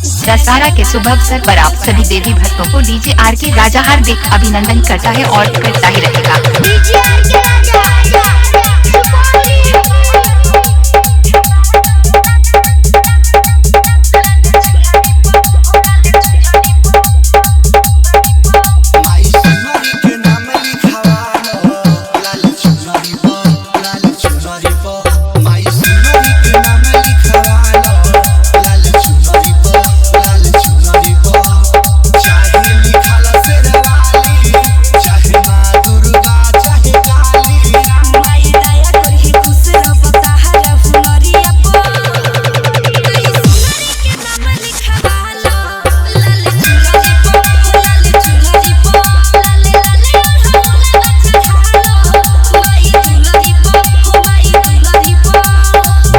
दशहरा के शुभ अवसर पर आप सभी देवी भक्तों को डीजे आर के राजा हार्दिक अभिनंदन करता है और करता ही रहेगा। डीजे आर के राजा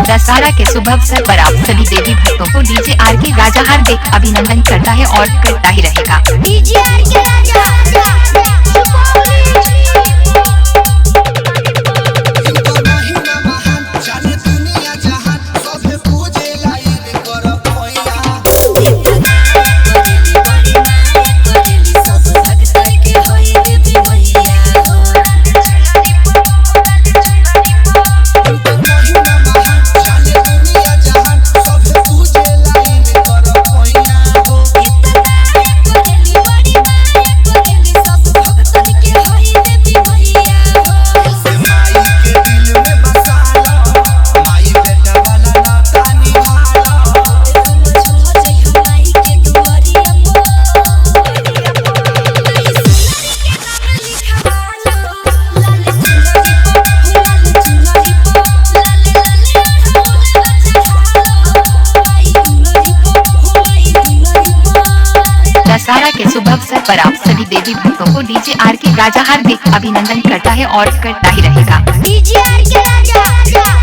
दशहरा के शुभ अवसर पर आप सभी देवी भक्तों को डीजे आर के राजा हार्दिक अभिनंदन करता है और करता ही रहेगा। डीजे आर के राजा दशहरा के शुभ अवसर पर आप सभी देवी भक्तों को डीजे आर के राजा हार्दिक अभिनंदन करता है और करता ही रहेगा। डीजे आर के राजा